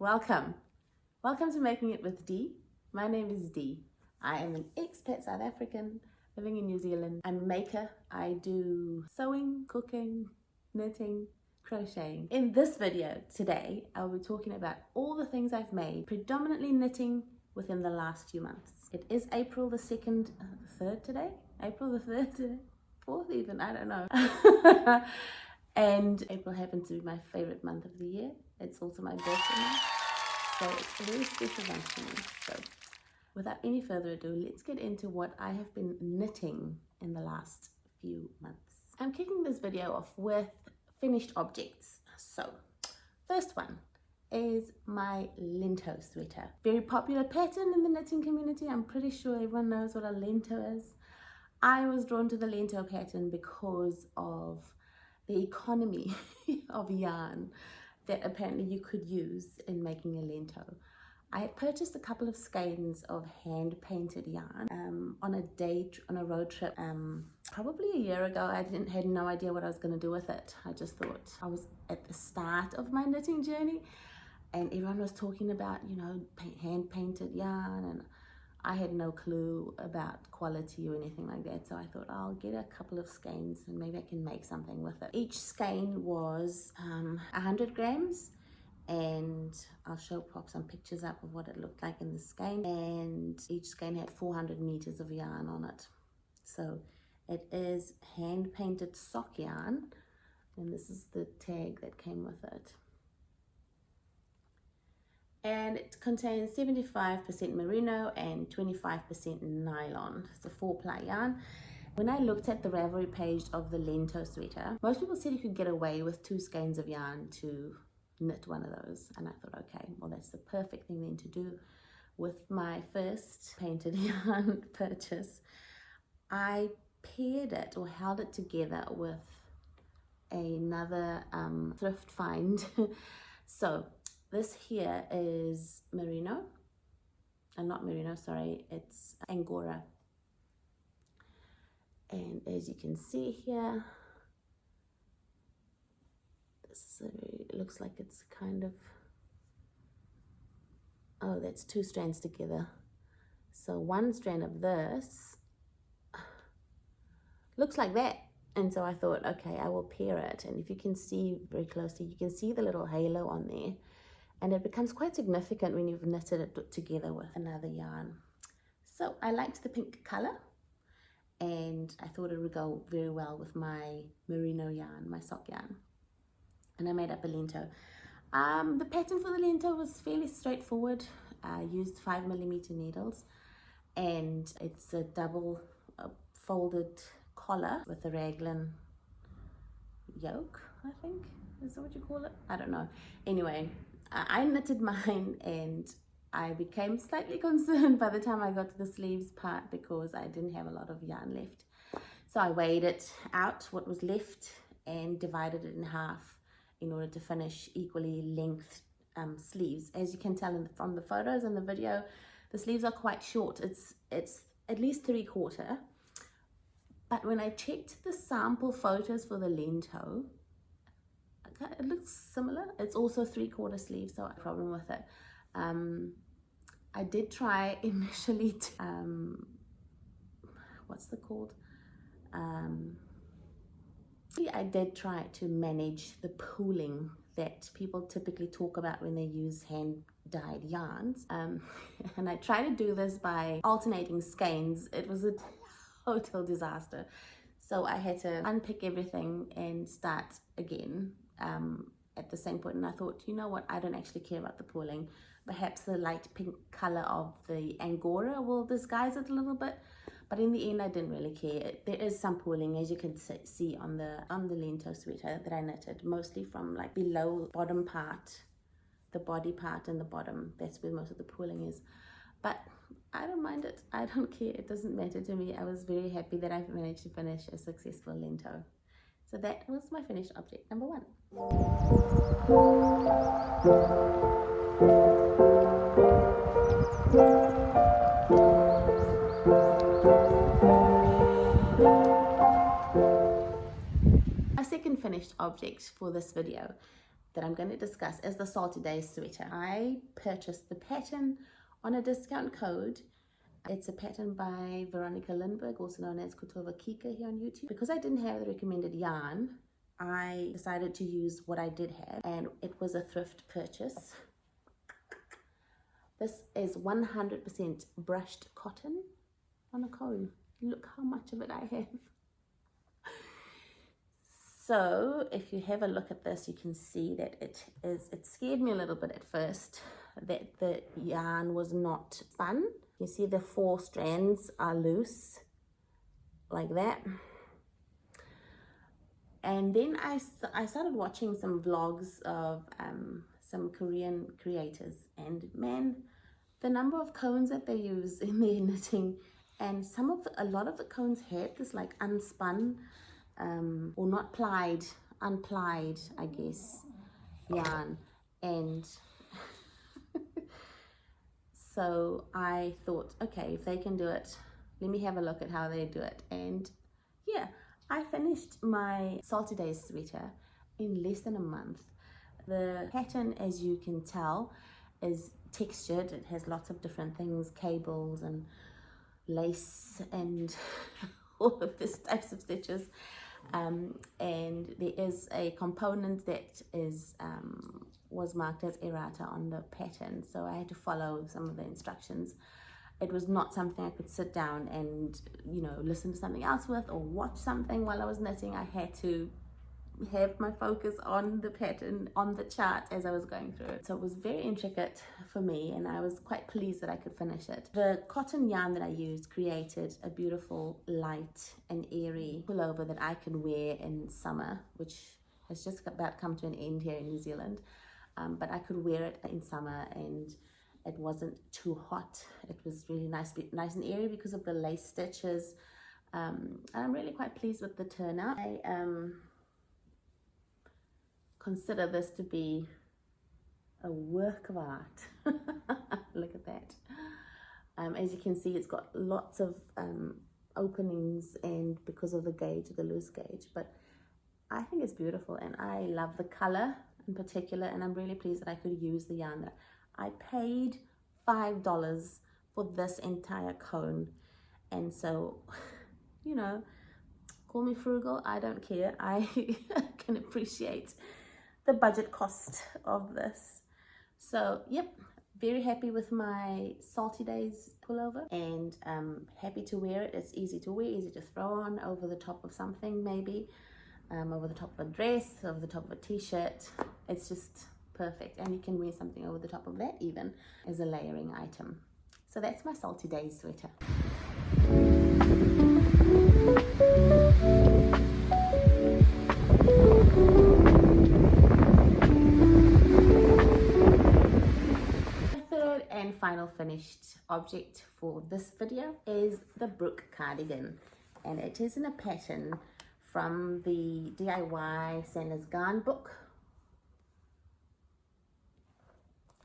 Welcome to Making It with Dee. My name is Dee. I am an expat South African living in New Zealand. I'm a maker. I do sewing, cooking, knitting, crocheting. In this video today, I'll be talking about all the things I've made, predominantly knitting within the last few months. It is April the 2nd, 3rd today? April the 3rd today? 4th even, I don't know. And April happens to be my favorite month of the year. It's also my birthday month, so it's a very special month to me. So without any further ado, let's get into what I have been knitting in the last few months. I'm kicking this video off with finished objects. So first one is my lento sweater. Very popular pattern in the knitting community. I'm pretty sure everyone knows what a lento is. I was drawn to the lento pattern because of the economy of yarn that apparently you could use in making a lento. I had purchased a couple of skeins of hand painted yarn on a road trip probably a year ago. I had no idea what I was going to do with it. I just thought I was at the start of my knitting journey and everyone was talking about, you know, hand painted yarn, and I had no clue about quality or anything like that, so I thought I'll get a couple of skeins and maybe I can make something with it. Each skein was 100 grams, and I'll pop some pictures up of what it looked like in the skein, and each skein had 400 meters of yarn on it. So it is hand painted sock yarn, and this is the tag that came with it. And it contains 75% merino and 25% nylon. It's a 4-ply yarn. When I looked at the Ravelry page of the lento sweater, most people said you could get away with 2 skeins of yarn to knit one of those. And I thought, okay, well, that's the perfect thing then to do. With my first painted yarn purchase, I paired it or held it together with another thrift find. So this here is merino, not merino, sorry, it's angora. And as you can see here, it looks like it's kind of, oh, that's 2 strands together. So one strand of this looks like that. And so I thought, okay, I will pair it. And if you can see very closely, you can see the little halo on there. And it becomes quite significant when you've knitted it together with another yarn. So I liked the pink color, and I thought it would go very well with my merino yarn, my sock yarn. And I made up a lento. The pattern for the lento was fairly straightforward. I used 5mm needles, and it's a double folded collar with a raglan yoke, I think. Is that what you call it? I don't know. Anyway, I knitted mine, and I became slightly concerned by the time I got to the sleeves part because I didn't have a lot of yarn left. So I weighed it out, what was left, and divided it in half in order to finish equally length sleeves. As you can tell from the photos and the video, the sleeves are quite short. It's at least 3/4. But when I checked the sample photos for the lento, it looks similar. It's also 3/4 sleeve, so I have a problem with it. I did try initially to, what's it called? I did try to manage the pooling that people typically talk about when they use hand-dyed yarns. And I tried to do this by alternating skeins. It was a total disaster. So I had to unpick everything and start again. At the same point, and I thought, you know what, I don't actually care about the pooling. Perhaps the light pink color of the angora will disguise it a little bit, but in the end I didn't really care. There is some pooling, as you can see on the lento sweater that I knitted, mostly from like below bottom part, the body part and the bottom. That's where most of the pooling is, but I don't mind it. I don't care. It doesn't matter to me. I was very happy that I managed to finish a successful lento. So that was my finished object number 1. My second finished object for this video that I'm going to discuss is the Salty Days sweater. I purchased the pattern on a discount code. It's a pattern by Veronica Lindberg, also known as Kotova Kika here on YouTube. Because I didn't have the recommended yarn, I decided to use what I did have, and it was a thrift purchase. This is 100% brushed cotton on a cone. Look how much of it I have. So if you have a look at this, you can see that it scared me a little bit at first that the yarn was not spun. You see the 4 strands are loose like that. And then I started watching some vlogs of some Korean creators, and man, the number of cones that they use in their knitting, and a lot of the cones had this like unspun or not plied, unplied, I guess, yarn. And so I thought, okay, if they can do it, let me have a look at how they do it. And yeah, I finished my Salty Days sweater in less than a month. The pattern, as you can tell, is textured. It has lots of different things, cables and lace and all of this types of stitches. And there is a component that was marked as errata on the pattern, so I had to follow some of the instructions. It was not something I could sit down and, you know, listen to something else with or watch something while I was knitting. I had to have my focus on the pattern, on the chart as I was going through it. So it was very intricate for me, and I was quite pleased that I could finish it. The cotton yarn that I used created a beautiful light and airy pullover that I can wear in summer, which has just about come to an end here in New Zealand. But I could wear it in summer and it wasn't too hot. It was really nice and airy because of the lace stitches. And I'm really quite pleased with the turnout. I consider this to be a work of art. Look at that. As you can see, it's got lots of openings, and because of the gauge, the loose gauge, but I think it's beautiful, and I love the color in particular, and I'm really pleased that I could use the yarn. I paid $5 for this entire cone, and so, you know, call me frugal, I don't care. I can appreciate the budget cost of this. So yep, very happy with my Salty Days pullover, and happy to wear it. It's easy to wear, easy to throw on over the top of something, maybe over the top of a dress, over the top of a t-shirt. It's just perfect, and you can wear something over the top of that even as a layering item. So that's my Salty Days sweater. And final finished object for this video is the Brooke cardigan, and it is in a pattern from the DIY Santa's Garn book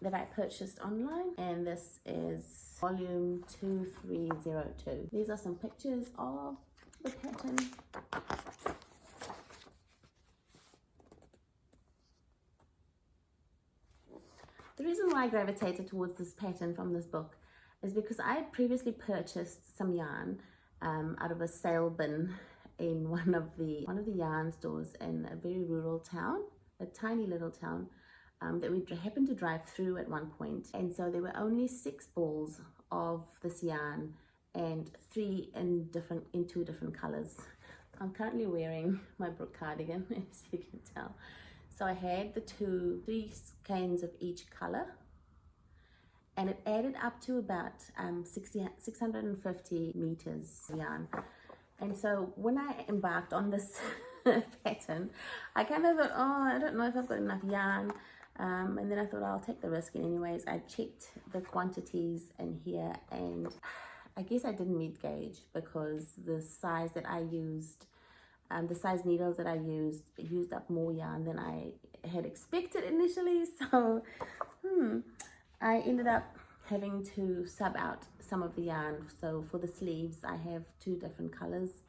that I purchased online, and this is volume 2302. These are some pictures of the pattern. The reason why I gravitated towards this pattern from this book is because I had previously purchased some yarn out of a sale bin in one of the yarn stores in a very rural town, a tiny little town that we happened to drive through at one point. And so there were only 6 balls of this yarn, and 3 in 2 different colors. I'm currently wearing my Brooke cardigan, as you can tell. So I had the 3 skeins of each color, and it added up to about 650 meters yarn. And so when I embarked on this pattern, I kind of thought, oh, I don't know if I've got enough yarn. And then I thought, I'll take the risk. And anyways, I checked the quantities in here, and I guess I didn't meet gauge, because the size that I used, the size needles that I used up more yarn than I had expected initially. So I ended up having to sub out some of the yarn. So for the sleeves, I have 2 different colors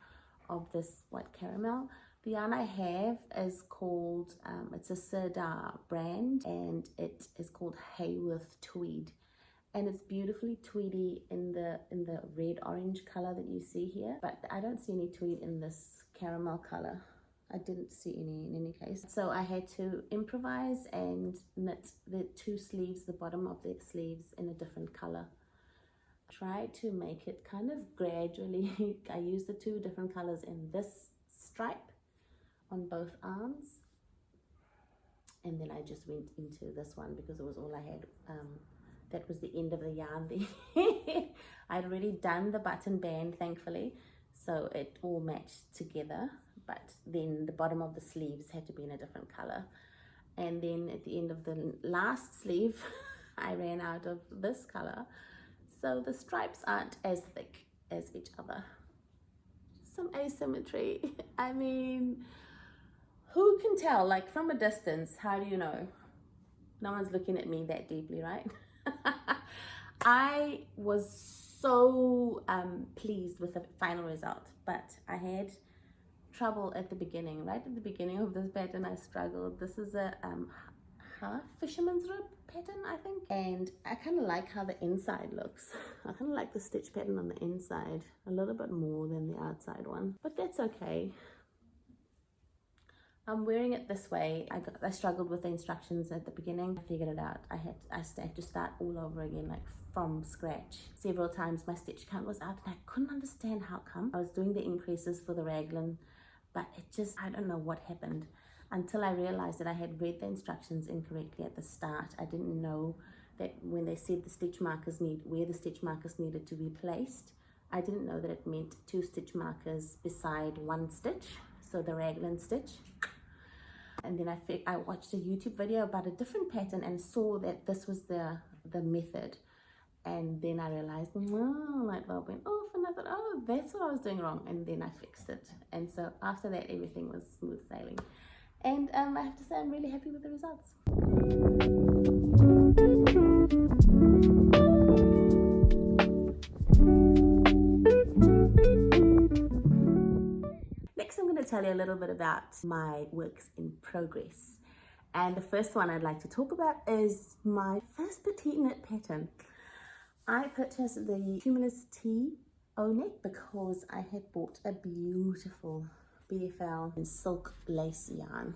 of this white caramel. The yarn I have is called, it's a Sirdar brand, and it is called Hayworth Tweed. And it's beautifully tweedy in the red orange color that you see here, but I don't see any tweed in this caramel color. I didn't see any in any case. So I had to improvise and knit the two sleeves, the bottom of the sleeves, in a different color. Try to make it kind of gradually. I used the two different colors in this stripe on both arms, and then I just went into this one because it was all I had. That was the end of the yarn there. I'd already done the button band, thankfully, so it all matched together, but then the bottom of the sleeves had to be in a different color. And then at the end of the last sleeve, I ran out of this color, so the stripes aren't as thick as each other. Some asymmetry. I mean, who can tell? Like, from a distance, how do you know? No one's looking at me that deeply, right? I was so pleased with the final result, but I had trouble at the beginning. Right at the beginning of this pattern, I struggled. This is a half fisherman's rib pattern, I think, and I kind of like how the inside looks. I kind of like the stitch pattern on the inside a little bit more than the outside one, but that's okay. I'm wearing it this way. I struggled with the instructions at the beginning. I figured it out. I had to start all over again, like from scratch. Several times my stitch count was out and I couldn't understand how come. I was doing the increases for the raglan, but it just, I don't know what happened, until I realized that I had read the instructions incorrectly at the start. I didn't know that when they said the stitch markers where the stitch markers needed to be placed, I didn't know that it meant 2 stitch markers beside 1 stitch, so the raglan stitch. And then I watched a YouTube video about a different pattern and saw that this was the method. And then I realized, no, light bulb went off, and I thought, oh, that's what I was doing wrong. And then I fixed it. And so after that, everything was smooth sailing. And I have to say, I'm really happy with the results. Next, I'm going to tell you a little bit about my works in progress. And the first one I'd like to talk about is my first petite knit pattern. I purchased the Cumulus T O-neck because I had bought a beautiful BFL silk lace yarn.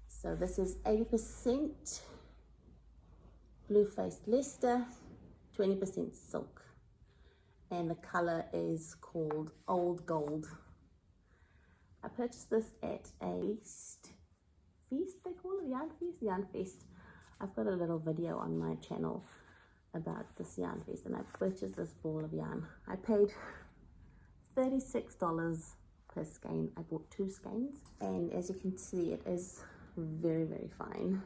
So this is 80% blue-faced Leicester, 20% silk. And the color is called Old Gold. I purchased this at a feast, they call it, Yarn Feast. I've got a little video on my channel about this Yarn Feast, and I purchased this ball of yarn. I paid $36 per skein. I bought 2 skeins, and as you can see, it is very, very fine,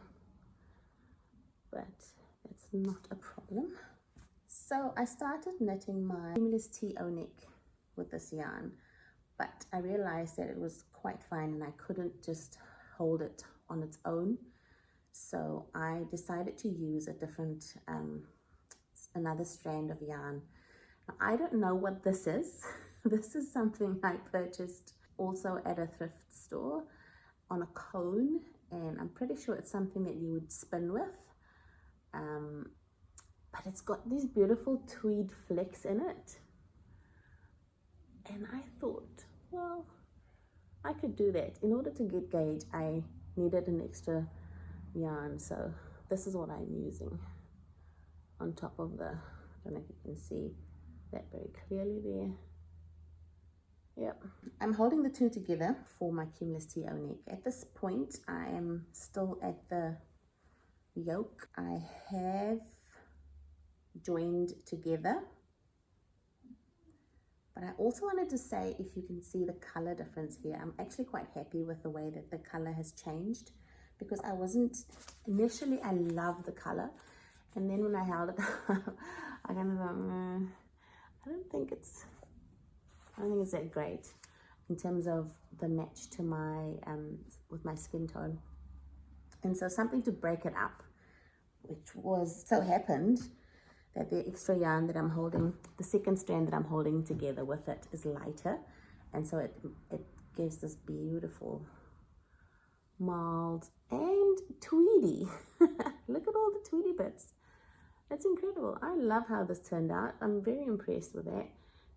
but it's not a problem. So I started knitting my Cumulus T O-neck with this yarn, but I realized that it was quite fine and I couldn't just hold it on its own. So I decided to use a different, another strand of yarn. Now, I don't know what this is. This is something I purchased also at a thrift store on a cone, and I'm pretty sure it's something that you would spin with. But it's got these beautiful tweed flecks in it. And I thought, well, I could do that. In order to get gauge, I needed an extra yarn. So this is what I'm using on top of the, I don't know if you can see that very clearly there. Yep. I'm holding the two together for my Cumulus T O-neck. At this point, I am still at the yoke. I have joined together, but I also wanted to say, if you can see the color difference here, I'm actually quite happy with the way that the color has changed, because I wasn't initially, I loved the color, and then when I held it up, I kind of thought, I don't think it's that great in terms of the match to my with my skin tone. And so something to break it up, which was so happened that the extra yarn that I'm holding, the second strand that I'm holding together with it, is lighter, and so it gives this beautiful mild and tweedy. Look at all the tweedy bits. It's incredible. I love how this turned out. I'm very impressed with that.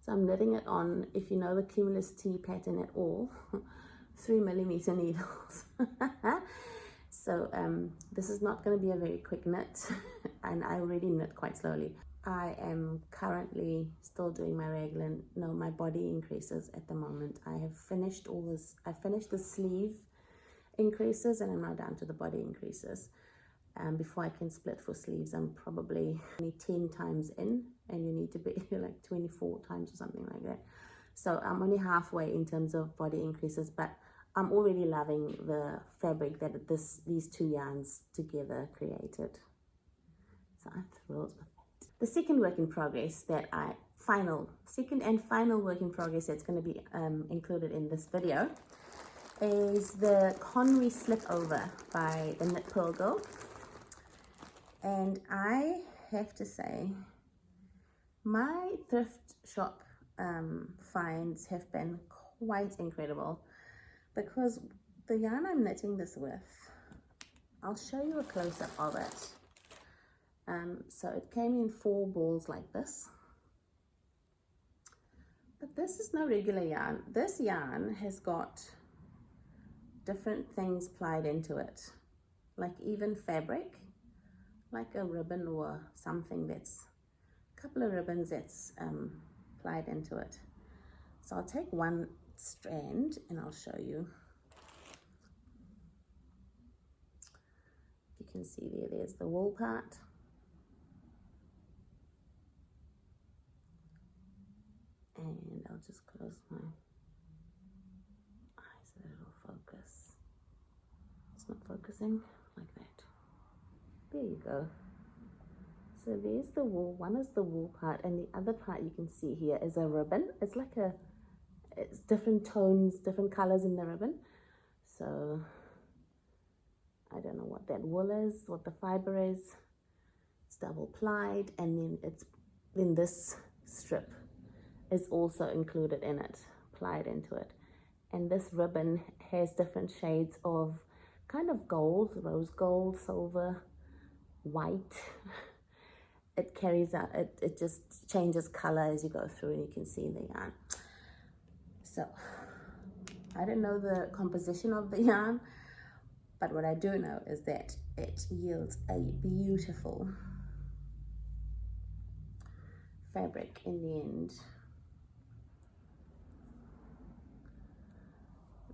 So I'm knitting it on, if you know the Cumulus T pattern at all, 3mm needles. So this is not going to be a very quick knit, and I already knit quite slowly. I am currently still doing my body increases at the moment. I have finished all this. I finished the sleeve increases, and I'm now down to the body increases. Before I can split for sleeves, I'm probably only 10 times in, and you need to be like 24 times or something like that. So I'm only halfway in terms of body increases, but I'm already loving the fabric that these two yarns together created. So I'm thrilled with it. The second work in progress second and final work in progress that's going to be included in this video is the Conwy Slip Over by the Knit Pearl Girl. And I have to say, my thrift shop finds have been quite incredible, because the yarn I'm knitting this with, I'll show you a close-up of it. So it came in 4 balls like this, but this is no regular yarn. This yarn has got different things plied into it, like even fabric, like a ribbon or something, that's a couple of ribbons that's plied into it. So I'll take one strand and I'll show you. You can see there's the wool part, and I'll just close my eyes so it'll focus. It's not focusing like that. There you go. So there's the wool. One is the wool part, and the other part you can see here is a ribbon. It's like it's different tones, different colors in the ribbon. So I don't know what that wool is, what the fiber is. It's double plied, and then this strip is also included in it, plied into it. And this ribbon has different shades of kind of gold, rose gold, silver, white. It carries out, it just changes color as you go through, and you can see the yarn. So I don't know the composition of the yarn, but what I do know is that it yields a beautiful fabric in the end.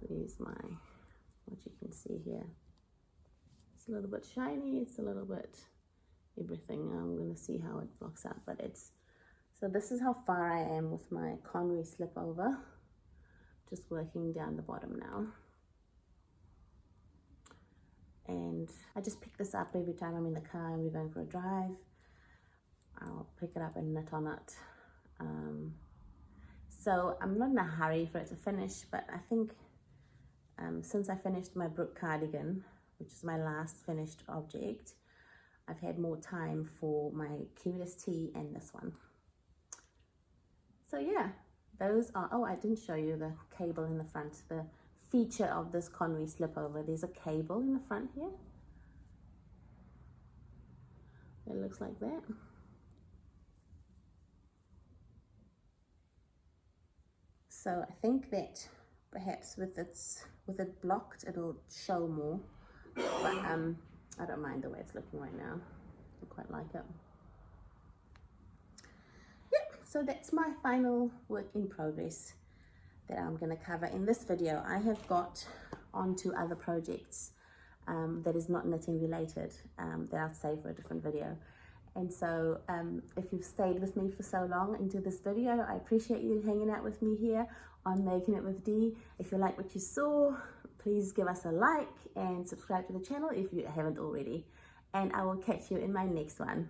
There's what you can see here. It's a little bit shiny, it's a little bit everything. I'm going to see how it blocks out, but so this is how far I am with my Conwy Slip Over. Just working down the bottom now. And I just pick this up every time I'm in the car and we're going for a drive. I'll pick it up and knit on it. So I'm not in a hurry for it to finish, but I think since I finished my Brooke cardigan, which is my last finished object, I've had more time for my Cumulus T and this one. So yeah, those are, oh, I didn't show you the cable in the front. The feature of this Conwy Slip Over, there's a cable in the front here. It looks like that. So I think that perhaps with it blocked, it'll show more, but I don't mind the way it's looking right now. I quite like it. Yep, so that's my final work in progress that I'm going to cover in this video. I have got onto other projects that is not knitting related, that I'll save for a different video. And so if you've stayed with me for so long into this video, I appreciate you hanging out with me here on Making It with Dee. If you like what you saw, please give us a like and subscribe to the channel if you haven't already. And I will catch you in my next one.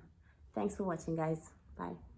Thanks for watching, guys. Bye.